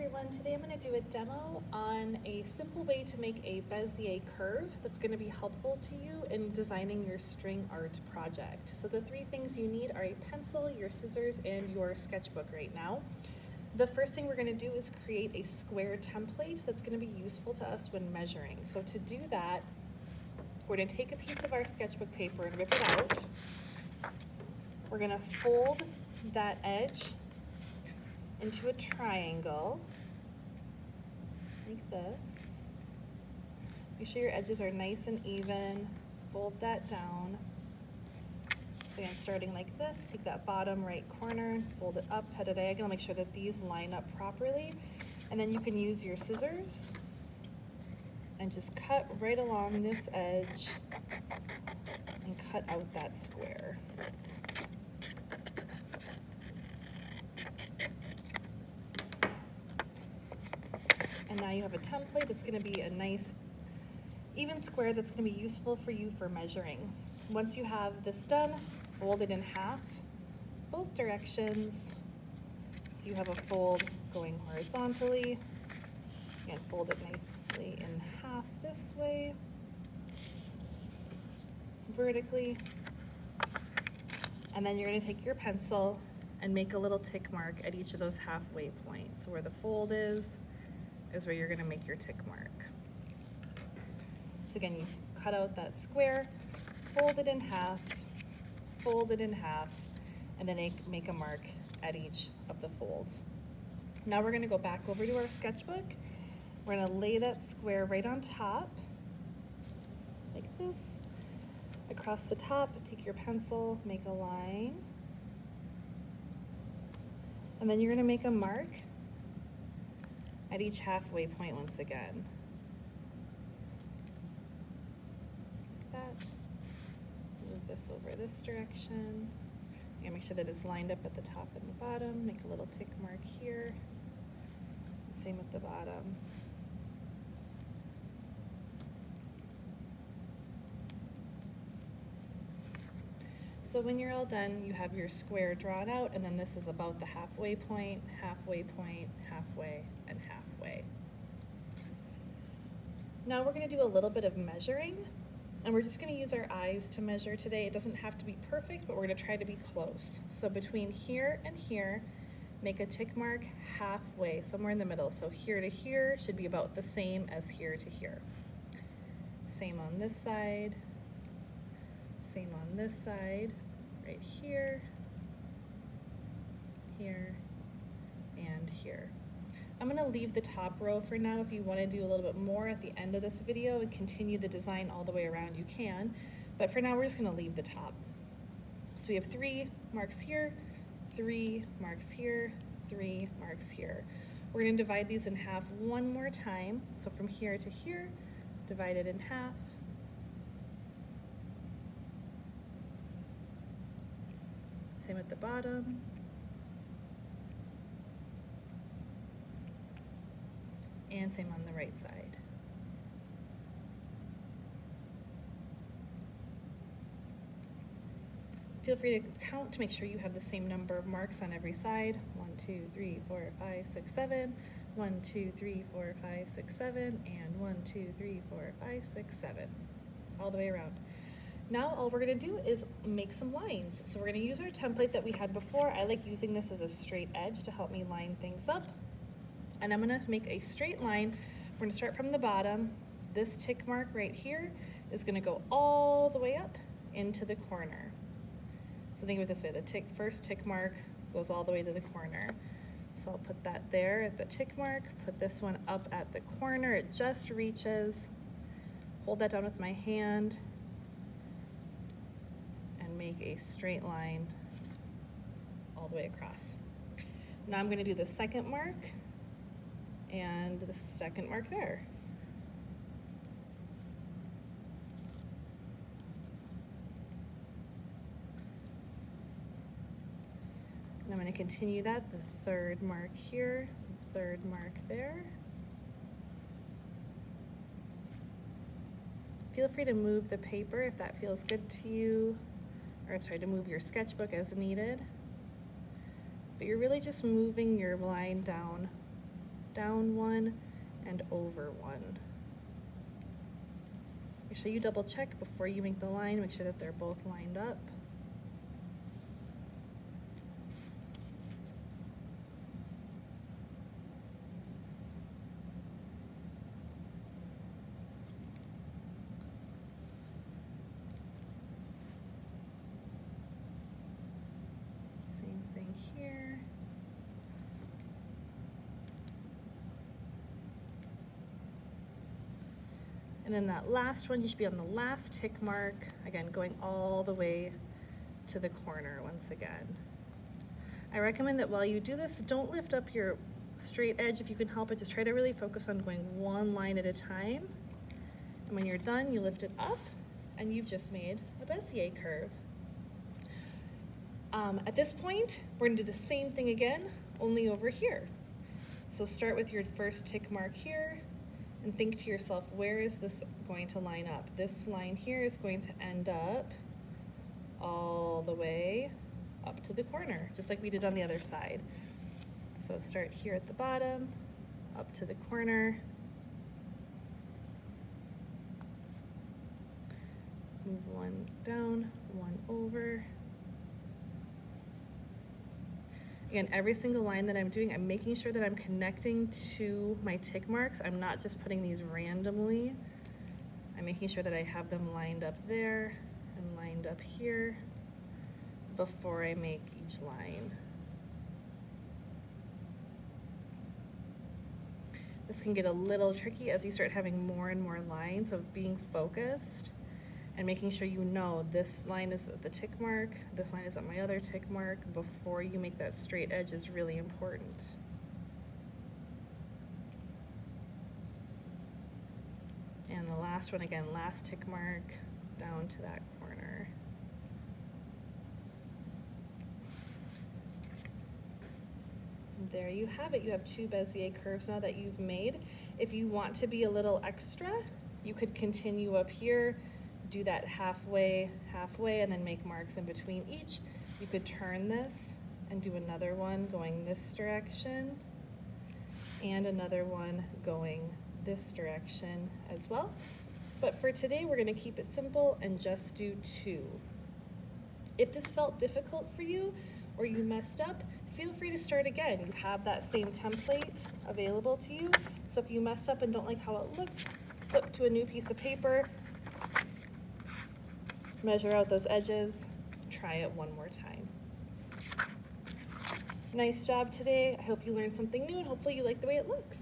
everyone, today I'm going to do a demo on a simple way to make a Bezier curve that's going to be helpful to you in designing your string art project. So the three things you need are a pencil, your scissors, and your sketchbook right now. The first thing we're going to do is create a square template that's going to be useful to us when measuring. So to do that, we're going to take a piece of our sketchbook paper and rip it out. We're going to fold that edge into a triangle, like this. Make sure your edges are nice and even. Fold that down. So again, starting like this, take that bottom right corner, fold it up, head a diagonal, make sure that these line up properly. And then you can use your scissors and just cut right along this edge and cut out that square. And now you have a template. It's going to be a nice even square that's going to be useful for you for measuring. Once you have this done, fold it in half, both directions. So you have a fold going horizontally, and fold it nicely in half this way, vertically. And then you're going to take your pencil and make a little tick mark at each of those halfway points. So where the fold is where you're going to make your tick mark. So again, you cut out that square, fold it in half, fold it in half, and then make a mark at each of the folds. Now we're going to go back over to our sketchbook. We're going to lay that square right on top, like this. Across the top, take your pencil, make a line, and then you're going to make a mark at each halfway point once again. Like that. Move this over this direction. And make sure that it's lined up at the top and the bottom. Make a little tick mark here. Same with the bottom. So when you're all done, you have your square drawn out, and then this is about the halfway point, halfway point, halfway, and halfway. Now we're going to do a little bit of measuring, and we're just going to use our eyes to measure today. It doesn't have to be perfect, but we're going to try to be close. So between here and here, make a tick mark halfway, somewhere in the middle. So here to here should be about the same as here to here. Same on this side. Same on this side, right here, here, and here. I'm going to leave the top row for now. If you want to do a little bit more at the end of this video and continue the design all the way around, you can. But for now, we're just going to leave the top. So we have 3 marks here, 3 marks here, 3 marks here. We're going to divide these in half one more time. So from here to here, divide it in half. Same at the bottom. And same on the right side. Feel free to count to make sure you have the same number of marks on every side. 1, 2, 3, 4, 5, 6, 7. 1, 2, 3, 4, 5, 6, 7. And 1, 2, 3, 4, 5, 6, 7. All the way around. Now all we're going to do is make some lines. So we're going to use our template that we had before. I like using this as a straight edge to help me line things up. And I'm going to make a straight line. We're going to start from the bottom. This tick mark right here is going to go all the way up into the corner. So think of it this way, the first tick mark goes all the way to the corner. So I'll put that there at the tick mark, put this one up at the corner. It just reaches. Hold that down with my hand. Make a straight line all the way across. Now I'm going to do the second mark and the second mark there. And I'm going to continue that, the third mark here, the third mark there. Feel free to move the paper if that feels good to you. Or try to move your sketchbook as needed. But you're really just moving your line down down 1, and over 1. Make sure you double check before you make the line, make sure that they're both lined up. Same thing here. And then that last one, you should be on the last tick mark, again, going all the way to the corner once again. I recommend that while you do this, don't lift up your straight edge if you can help it. Just try to really focus on going one line at a time. And when you're done, you lift it up, and you've just made a Bezier curve. At this point, we're gonna do the same thing again, only over here. So start with your first tick mark here, and think to yourself, where is this going to line up? This line here is going to end up all the way up to the corner, just like we did on the other side. So start here at the bottom, up to the corner. Move one down, one over. Again, every single line that I'm doing, I'm making sure that I'm connecting to my tick marks. I'm not just putting these randomly. I'm making sure that I have them lined up there and lined up here before I make each line. This can get a little tricky as you start having more and more lines, of being focused and making sure you know this line is at the tick mark, this line is at my other tick mark before you make that straight edge is really important. And the last one, again, last tick mark down to that corner. And there you have it. You have 2 Bezier curves now that you've made. If you want to be a little extra, you could continue up here, do that halfway, and then make marks in between each. You could turn this and do another one going this direction and another one going this direction as well. But for today, we're gonna keep it simple and just do 2. If this felt difficult for you or you messed up, feel free to start again. You have that same template available to you. So if you messed up and don't like how it looked, flip to a new piece of paper, measure out those edges, try it one more time. Nice job today. I hope you learned something new and hopefully you like the way it looks.